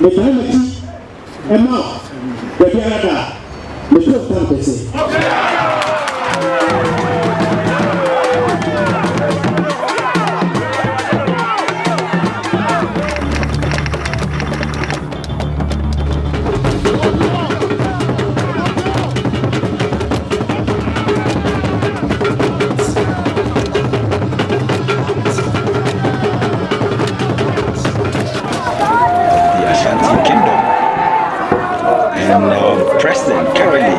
me time and now the Canada me put some President currently.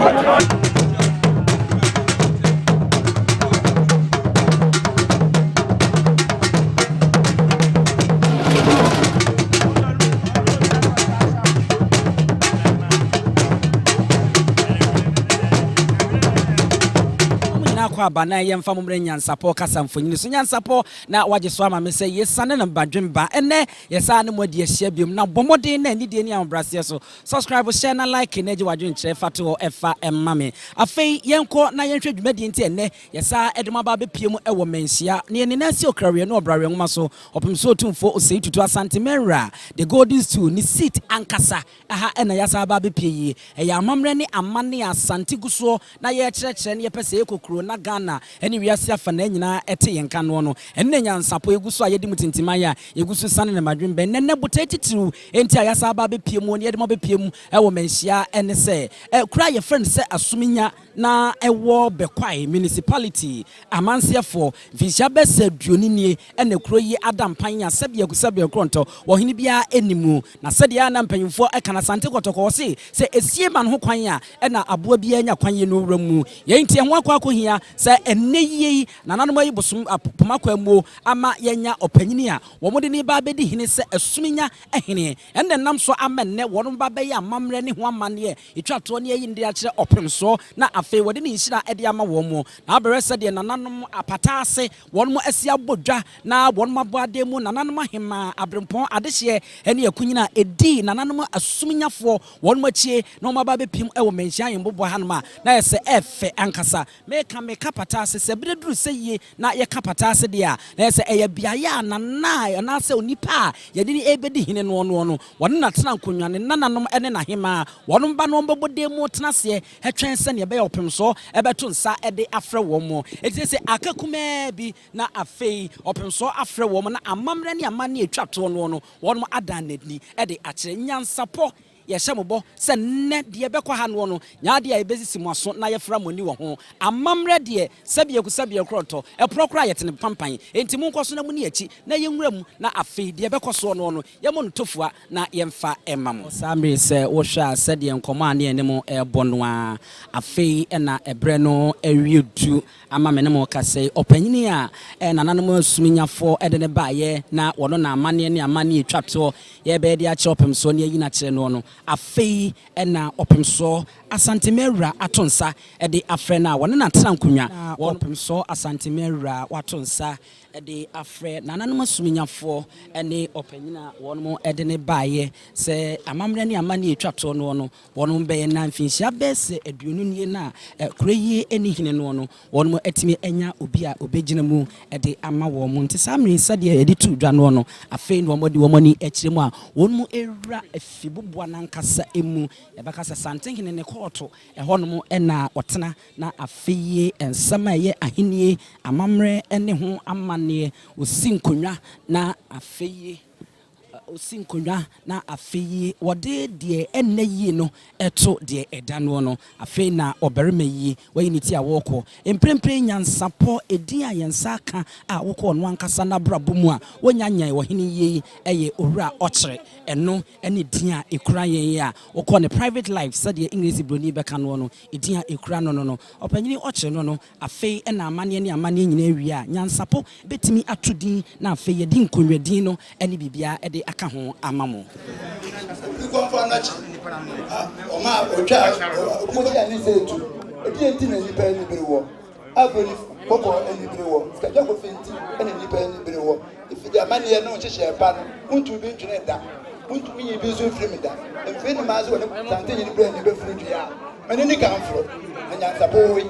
Bana yemfa mumre NYANSAPO kasa mfonyini so NYANSAPO na waje so ama me say yesane na badwemba ene yesa ne modi ahia biom na bomodin na ni de ni ambrase so subscribe share na like na je wadwen kire fato efa emmame afei yenko na yenhwe dwumadi nti ene yesa edema ba bepiem ewo Manhyia ne ne nasi okrawe na obrawe nwoma so opem so tumfo osei tutu Asante Mera the golden stool ni seat ankasa aha ena yesa ba bepie eya amamre ne amane Asante guso na ye kyerɛkyerɛ ne yepese ekokro na Ghana eni wiase afa na nyina ete yenka no no enne NYANSAPO eguso ayedi mutintima ya eguso sane na madwembe nenne botatitiru enti ayasa aba bepiemu ne yedema bepiemu ewo Manhyia ene se kura ye friend se Asumenya na ewo bekwai municipality amansiafo visha bese duoninie ene kuro yi adampan ya sabia kronto wo hene bia enimu na sede ya na mpanyimfo eka na Asante kotoko se Essumegyaman ho kwan ya ena aboa bia nya kwan ye no wuramu ye nti ho akwa hia se enne yi nananom ayi bosum pomakwamu ama yenya opanyini a womode ni ba bedi hene se Essumenya ehene enne nam so amenne wono ba be ya mamre ne ho amane etwato ne yi ndi a kire opem so na afei wode ne nhira ede ama wo mu na aberese de nananom apata ase wono asi abodwa na wono abode mu nananom ahema abrempon adehye ene yakunyina edi nananom Asumanyafo wono achie na wo ba be pim ewo Manhyia yembobo hanoma na yese efe ankasa meka patase se breduru se ye na ye kapatase de a na se eye biaya na na se onipa ye de ebedi hene no wono na tena nkonwane nananom ene na hema wono ba no mbobode mu tena se hetwen se ne be opem so ebeto nsa ede afre wo mo eti se akakuma bi na afei opem so afre wo mo na amamre ne amane etwato no wono adanani ede akire NYANSAPO yeshamobo se ne de bekwa ha no nyaade a ebesisi muaso na yefra moni wo ho amamre de sabia kroto eprokra yetene pampan enti munkoso na muni achi na yenwuram na afi de bekoso no yemo ntofua na yemfa emam samre se wo hwa se de enkomo ane enem ebono a afi na ebre no ewiedu amamene mo kase opanyini a nananom Asumanyafo edene baaye na wono na amane ne amane etwato ye be de a chopem so ne yina kire no afei ena opemso Asante Mera atonsa ede afre na wona na tena nkonwa opemso Asante Mera watonsa ede afre nananom Asumanyafo ene opanyina wono ede ne baaye se amamre ne amane etwato no wono be na mfinhia bese aduonu nie na kureyi eni hine no wono etimi enya obi a obegyina mu ede ama wo mu nti samre sade ede tu dwa no afei no modi wo mani akire mu a wono ewra afibubwa na nkasa emu ebakasa Asante hine ne koto ehonom ena otena na afeye ensama ye ahenie amamre ene ho amane osinkonwa na afeye osinkonwa na afeye wode de enne yi no eto de edano no afei na oberema yi wayiniti awoko emprempre NYANSAPO edi ayensaka a woko no ankasa na brabo mu a wonyanyan wo hene yi eye owura Okyere eno ene dia ekura yen ya woko ne private life sade English broni beka no edia ekura no opanyini Okyere no afei na amane ne amane nyina awie a NYANSAPO betimi atudi na afei yedi nkonwadin no ene bibia ede aka ho amamo oma otwa okoya ni setu edi enti na nipa ni berewo aboni popo eni berewo skaja ko fenti eni nipa ni berewo ifidi amane ye no chehye ba no untu bi ntune da untu mi yi bi zo frimi da emfe ni ma zo ne Asante ni berewo ni be firi dua mani ni kan fro NYANSAPO we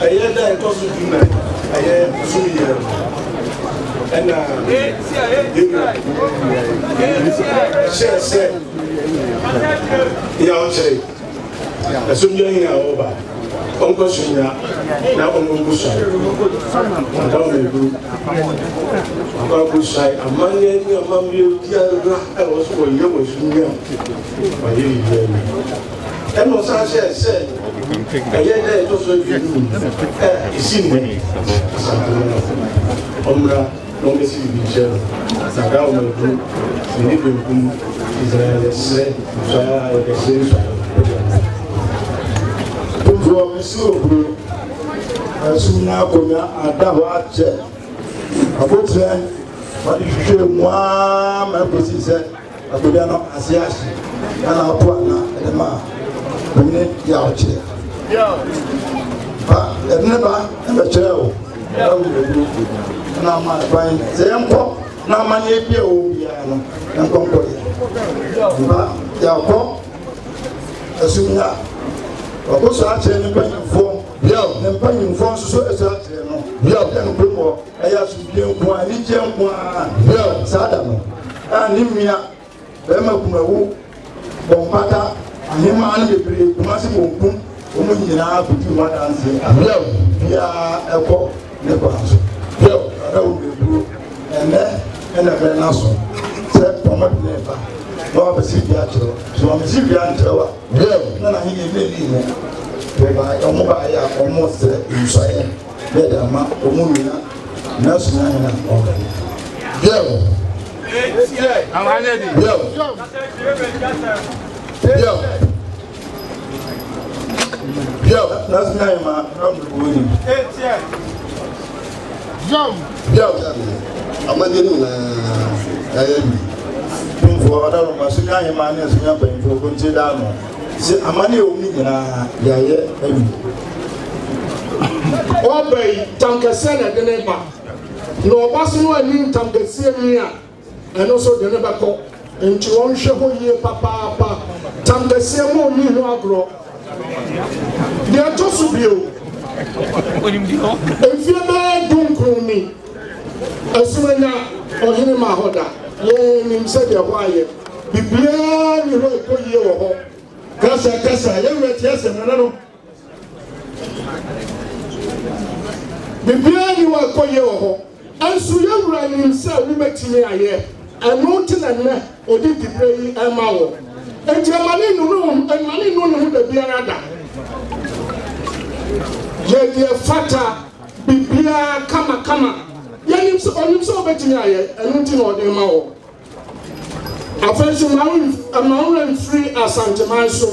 aye da to so duna aye sumiye and share say ya Okyere Essumegyaman over Uncle Sunya now Uncle Kusi Uncle Kusi amanye ni amambi otiara I was for you was Sunya and was I said I had also is in me Omra don't see the chair Sagao will do Israel said so so Asuna konya adaho ache abotre wadi hwehwe mwa ma kosi se akodia no asiasi ana apo ana edema bene ya Okyere ba edene ba ebekere o na ma ban zempo na manye bia o bia no nkonko ba ya ko Asuna Okoso akyere ne panyimfo ne mpanyimfo nso eso akyere no den promo eya subie nko ani je nko sada no ani mia be makumawu bompata ahima ne bebre kuma se bonkum omo nyina butu ma danse bia eko ne kwanso ara wo bebru ene be naso se pomo de ba no ba si bia kyero so am si bia ntrewa na hini ne ne beba omo ba ya omo se nsoye be da ma omo mina na so na na o that's my man from the winning I'm not getting for other Masuka man as we are paying for Considano. Amani Omina, Yaya, Obey Tankasena, the neighbor. No, Basu and Nin Tankasenia, and also the neighbor call. And to one show ye papa, Tankasemo Nino Agro. They are just you. If you don't call me, Essumegyaman or Hene Mahoda, ye said your wife. Biblia, you know, go ye or Kasa, you read yes and another. Biblia, you are go ye or and so you ran himself, we met me a year, and mountain and neck, or did the pray a mile. And your money no room, and money no room to be another. Ye dear fata, Biblia, kama. Yanim so betting I and nothing or the mao. I felt a mountain free Asante so.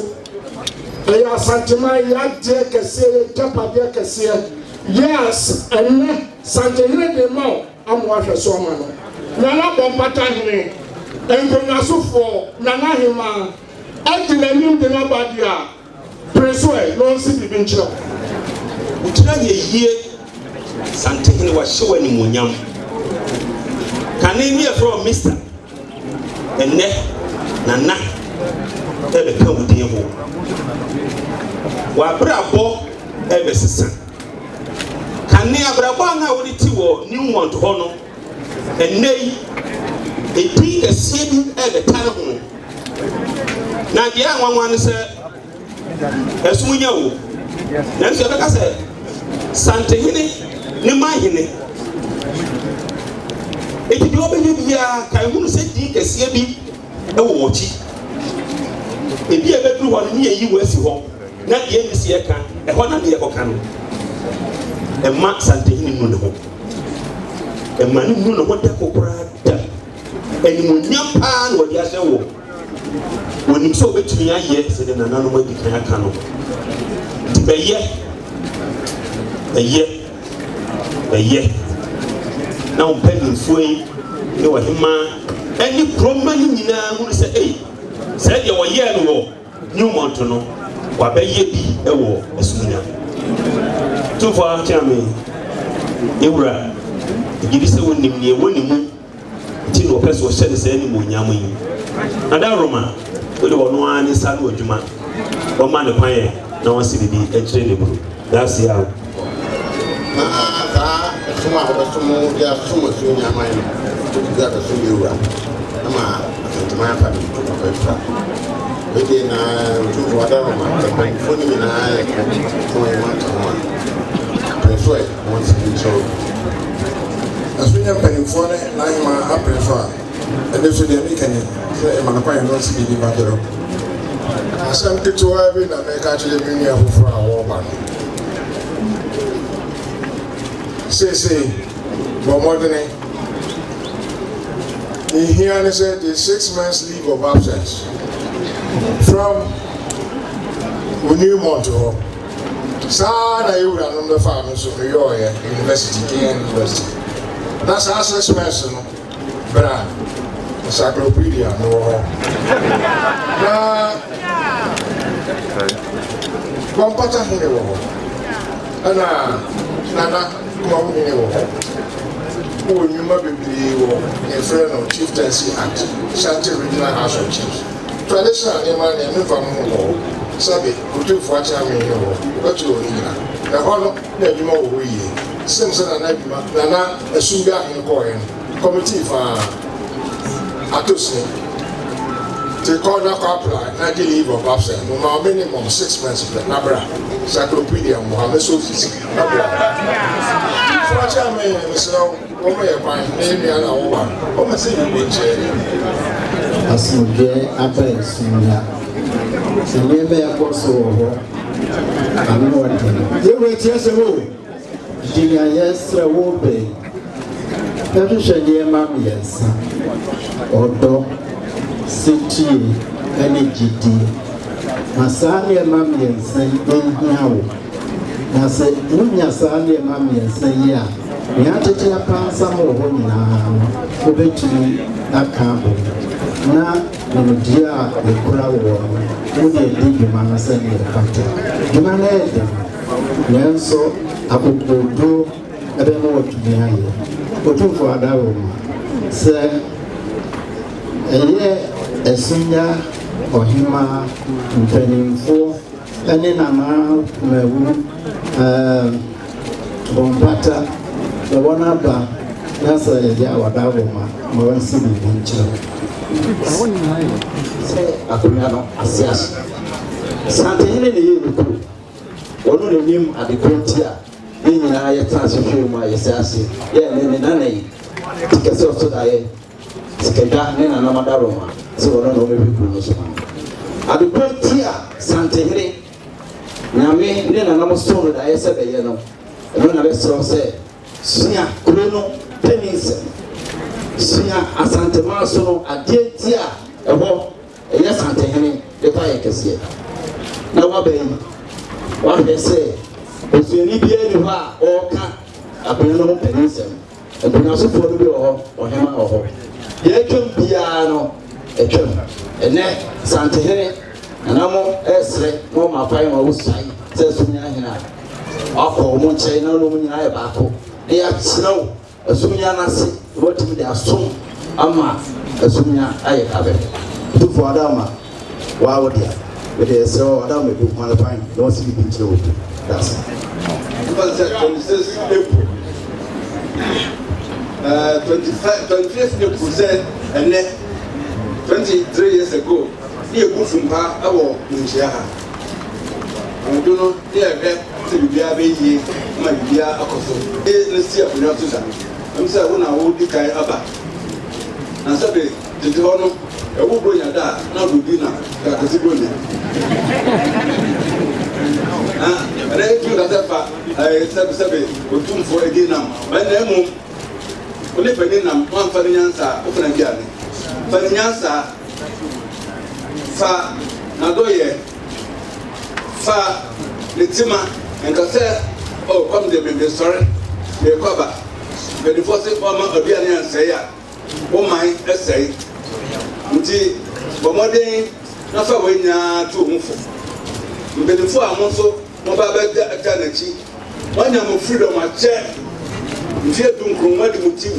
I Asante Yak dear Cassia, Kappa dear Cassia. Yes, and Sante de Mao, I'm watching so man. Nana Bompatane, and Gonaso for Nana Hima. I didn't the Nabadia. Presway, no city venture. Which I hear Sante was showing him Munyam. Can he hear from Mr. And Nana, ever come with him. Wabrabo, ever sister. Can near Brabana with it new one to honor, and nay, a tea a city at the time. Now, the young one said, Essumegyaman, then she said, Sante Hene, Hene. If you believe ya, can you say, Dick, a CB, a watch? If you ever do one near you, where's you home? Not the end this year can, a 100 year can. A man Sante Hene no home. A man who know what they're called, and you will not pan what they are saying. When you saw it to me, I said, and another way you can canoe. A year. Now, pending sway, you were him, any proman in who say, hey, said you were yellow, new Montono, or be ye a war, Essumegyaman. Too far, tell me, Eura, give us a winning near winning. Tino Pes was said the same Munyami. And that Roma, we don't know any son or Juma, or man of my no one see the trainable. That's the out. Some of us, they are so much in your mind. That is so you are. to my family. Within Wadaroma, the phone in I want to one. Prefer once in so. As we have been for 9 months, I prefer. And this is the American, my acquaintance wants to be divided. Asante to every American actually bring here for our woman. Say, but more than in here, they said the 6 months leave of absence from New Monto. Sana, you run on the farm, so New York University, University. That's our 6 months, but encyclopedia, no. Compata Hene, and Nana, come Hene. Who you might be a friend of Chieftaincy Act, Ashanti Regional House of Chiefs. Traditional man and from home, Sabi, who took for Chammy, what you need. The honor, never more we. Simpson and Nana, Essumegyaman coin, committee for Atusi. To call the couple, 90 leave of absence, no minimum 6 months of the Nabra, Encyclopedia, Mohammed Sophie. For Chammy, Mr. Asante and African. I'm not you were just a woman. Yes, a woman. Every shady mammy, yes, or dog, city, energy. Masani and mammy and say, now. I said, Munyasani and mammy and say, yeah. We have to take a pass some more now. Over to Akan. Now, when dear the crowd who they did the man send the factor. You manage them. Then so I could do I don't know what to be here. But for that woman, sir, a year a senior or him training for and then I'm Bombata. The one about that's a Yawadavoma, Moransi Venture. Say, Akunano, Asias. Sante Hene, one of the name at the frontier, in I transfer my assassin. Yeah, and then I take a sort of Skeda, and another Roma. So I don't know maybe at the frontier, Sante Hene. Now, me, then another story that I said, you know, and when I said, Suya Kuno Penis Suya Asante Masono Adetia a walk a yes Sante Hene, the fire can see. Now, what they say, if you need anywhere or can a piano penis and bring us a photo or him or her. Here can piano a chum, and then Sante Hene, and I'm more essay, no, my final side, says to me, I'll Monte, no woman I back. They are snow, Essumegyaman, what they are soon. Ama, Essumegyaman, I have it. Two for Adama, wow, dear. But they say, oh, Adam, we put one fine, don't sleep in two. That's 26 April. 25th April said, and then 23 years ago, he moved from our Manhyia. I don't know, yeah, to be a baby, my dear Akoso. Let's see if we have to say. I'm saying, when I would be kind of back. And so the honor, a woman at that, not to dinner, that is good. And I feel that I said, we're too for a dinner. My name, only for dinner, one for the answer, open again. For the answer, fa, Nadoye, fa, the Tima. And I said, oh, come the baby, sorry, the cover. But the first former of the and say, oh, my essay. Until Bomodin, not for when you are too muffled. But the 4 months, no Baba Tanachi. When I'm freedom, I check. If you don't come, what do you do?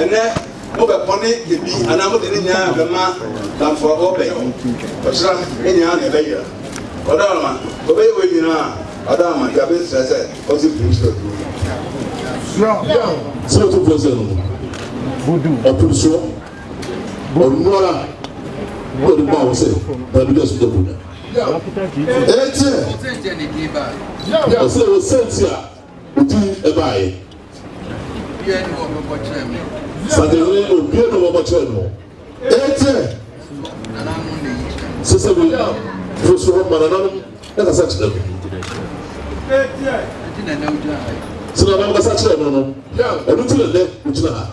And then over Pony, the bee, and I'm not in the man than for obey. But some in the other layer. Odama, obey what you know. Odama, Gabin says, what's it please to do? So to person, Voodoo, or Kusi, Onora. What the boss say? But we just do that. I say we sent here. We do a buy. Saturday, we pay no more channel. Sister, we first of all, man, let us touch them. So now I'm going to touch them. Yeah, I don't feel that. Which now?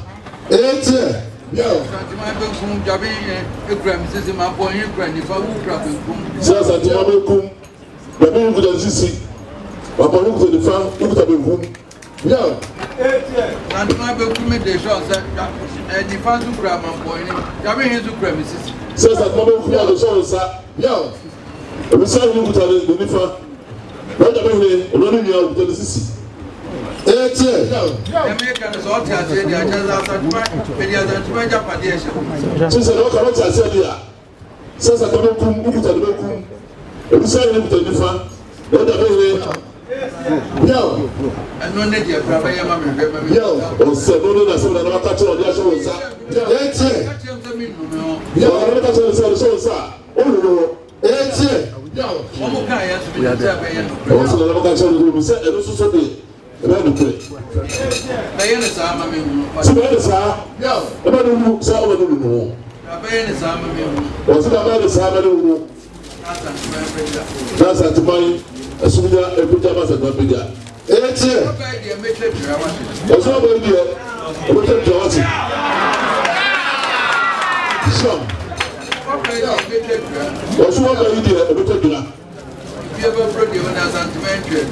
Yeah. So as I do, I'm going to the CC. I'm going to the farm. Look at the room. Yeah. And my book made the shots that the fans who grab my point. Coming into premises. Says that Mama who are the shows, sir. Yeah. We saw you with the Nifa. What are you running out with the CC? Americans all tell you they are just after the Japanese. She said, "Oh, come on, I said, yeah." Says that Mama who put the book. We saw you with the Nifa. What are you? Yo, and no need your brother, yo, or said, no, that's what I'm catching on the show, sir. That's it. Yo, I'm not catching the show, sir. Oh, no, that's it. Yo, we are there. Also, I'm catching the room, said, and also Sunday. About the play. Bayan's arm, I mean, so that's how, yo, about the room, so I don't know. Bayan's arm, I mean, was it about the Sabbath? That's at my. Essumegyaman eputa masaka bega. Eti. Oso ba idi e. Oso ba wati. Shom. Oso ba idi e oso dura.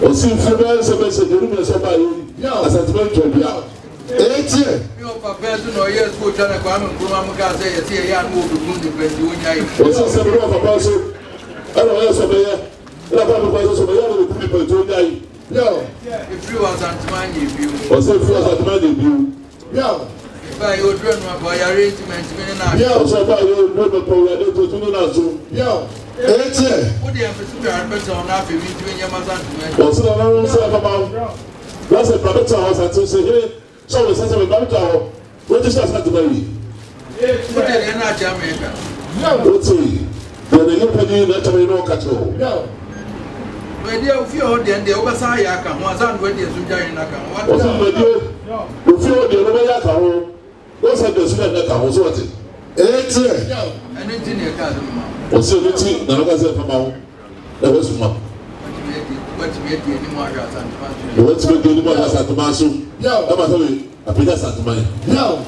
Osi fube se duru me so ba yi. Asante bega. Eti. Mi o papa do no yes ko jana kwa me nkuru am ka say yesi ya no odugun de penti onyai. Osi se bro papa so. Ala wa so be ya. La femme voit son meilleur de coups de poteau d'ail. Yo. If you was Antoine, you. Or say if you was Antoine, you. Yo. By your drone, by arrangement, yo. So by your drone, for your little to know. Yo. It's it. What do you have to do? I'm better on half of between your mother. Also, I don't say about. That's a private house and to say, hey, so it's such a private house. What is that to buy? What are you not Jamaica? No. What's it? When you pay you, let me know, Cato. No. My dear, if you're the end, the Obasan Yaka, was on when you're in Naka. What's up, my dear? If you're the Obayaka, what's up, the Sunaka, was what it? It's it. And it's in your cousin. What's it? The Naka from our. That was one. What's made the animal as What's made the animal as at the Masu? Yo, I'm a big as at mine. Yo,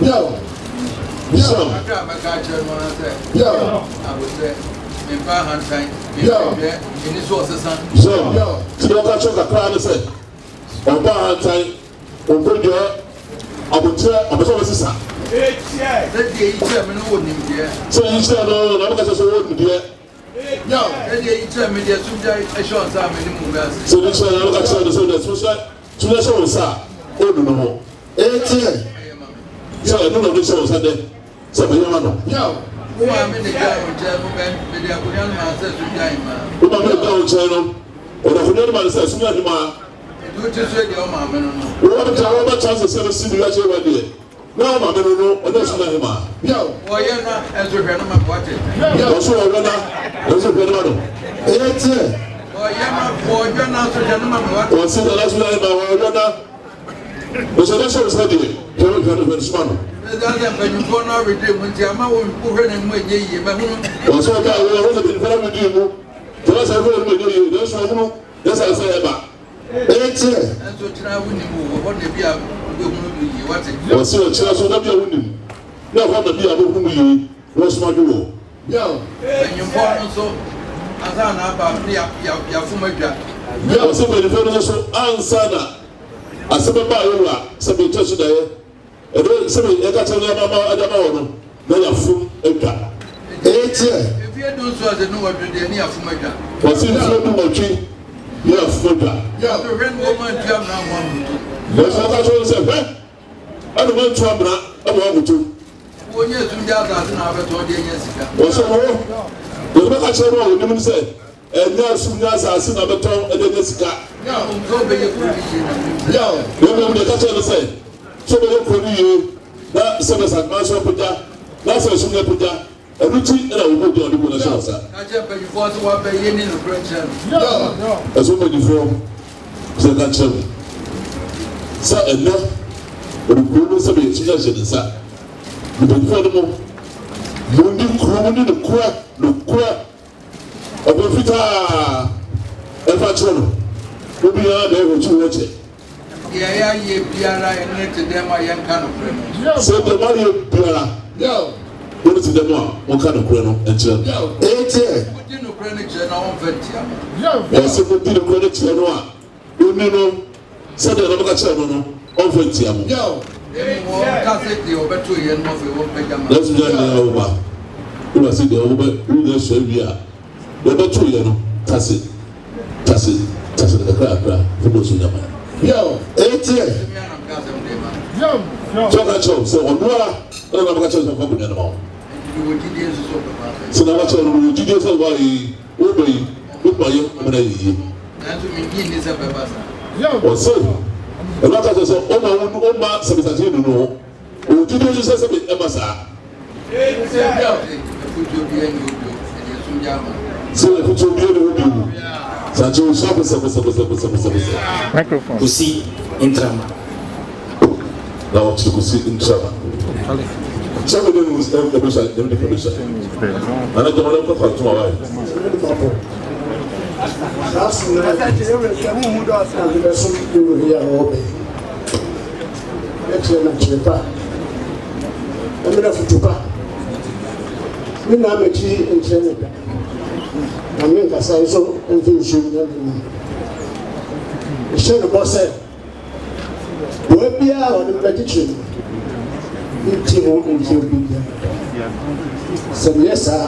yo. Yo, I would say. In 500 times, in this was the sun. So, to the catch of the crowd, said, on 500 times, on good job, I would tell a person, sister. That day, chairman wouldn't be there. So, you said, no, I'm going to say, wouldn't be there. No, that day, chairman, there's some guy, I shot some minimum. So, this one, I'm going to say, the social, to the show, sir. Oh, no, 8 years. So, I don't know this was at the. So, yo. I'm in the Ghanaian says to Jaima. Who am I going to tell or the Hene says, Essumegyaman. Do it just like your mamma. What a chance to send a city right here. No, mamma, no, or that's not him. Yo, why you're not as a gentleman watching. Also, a runner, as a gentleman. It's it. Or you're not a gentleman watching. Or see the last night about a runner. The selection is ready. You're going to be smart. That's when you go now with them when Tiama will put her in with ye. Also, I was in front of you. Just I will with you. That's why that's I say about. It's it. And so try winning. What they be able to do, what's it? So, so that you're winning. No, what the be able to do, what's my do? Yo, and you bought also as an about Yafumega. Yo, somebody also answer. I said, somebody touched there. And then somebody, I got to know about Adamo. Then you're full of car. 8 years. If you don't so, I know what you're near Fumega. What's in the tree? You're full of car. Yeah, the red woman come now. That's what I told you. I don't want to have that. I want to. When you're doing that, I don't have a 20 years ago. What's wrong? The Macachero, the woman said, and now soon as I see a beton and then it's got. No, go be a no, the catcher said. So they put you that service at Manhyia, That's a sugar puja. A routine and I will go to the show, sir. I just pay you for what pay in the French. As soon as you form, say that channel. Sir, and now, the Guru Sabi, suggestion is that. The Federal Mundi Krumuni, the Qua of the Fita and Fatron. Who be out there to watch it. Yeah, Piara and net to them, I am kind of friend. So the money Piara. Yo. What is the more? What kind of criminal and children? Yo. 8 years. What do you know, credit channel on Ventia? Yes, it would be the credit channel. You know, said the other channel on Ventia. Yo. Let's be over. You must see the over. You just show me. The better, you know, Tassit, the crap for those who know. Yo, 8 years. Yo, so on what? I don't know of company anymore. So now what's on the details of why Uber with my young or so. A lot of us are Oma Sabitati, no. Who did you say something, Emasa? So if it's your beautiful, Sancho microphone. Kusi Ntrama. Now what you Kusi Ntrama. Somebody was the commission. And I don't know what to my wife. That's the who does have the best you here. Excellent chepa. I'm going to Futupa. We now make it in Canada. I mean, that's also in the show the boss said, we'll be out on the petition. Intimo in Ethiopia. So yes, sir.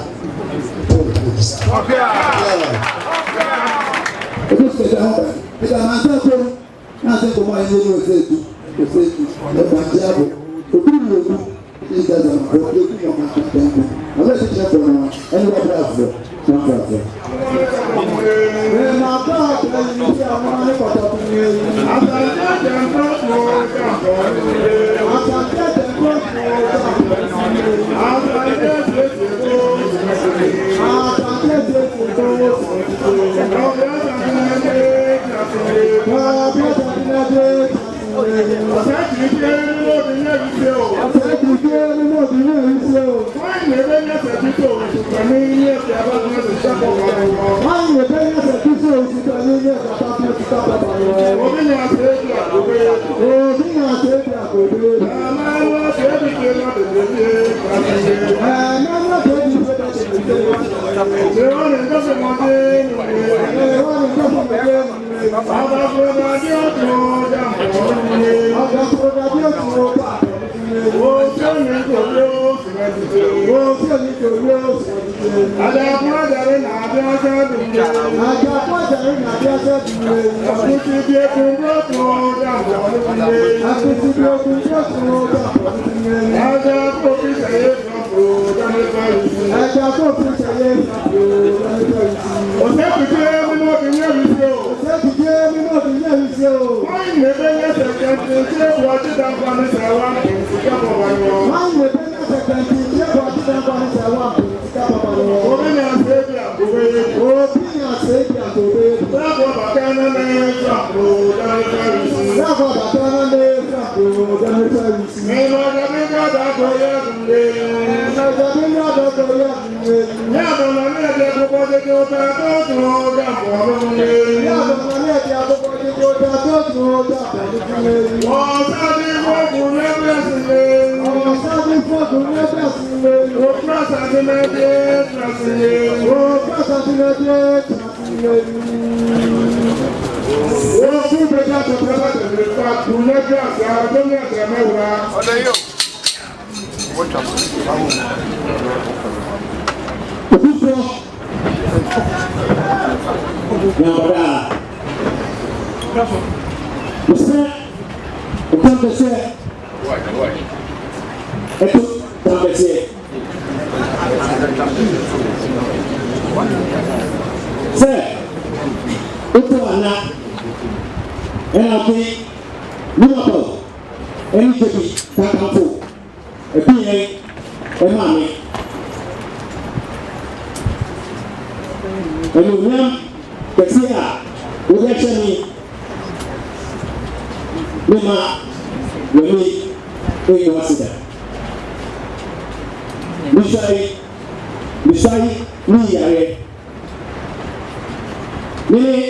Emma, and you know, the Sia, who actually Mama, we was there. Misai, me, Mini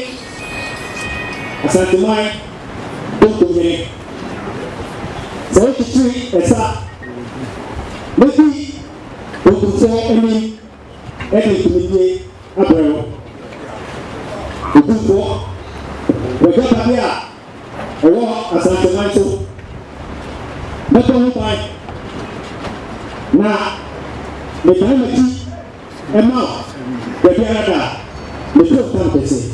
Asante Mai, don't do it. So, the tree is up. Maybe don't do so any community apparel. The good for we got here. I want Asante Mai so. Not only by now, the time of tea and mouth, the Canada, the two companies.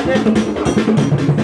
Hene.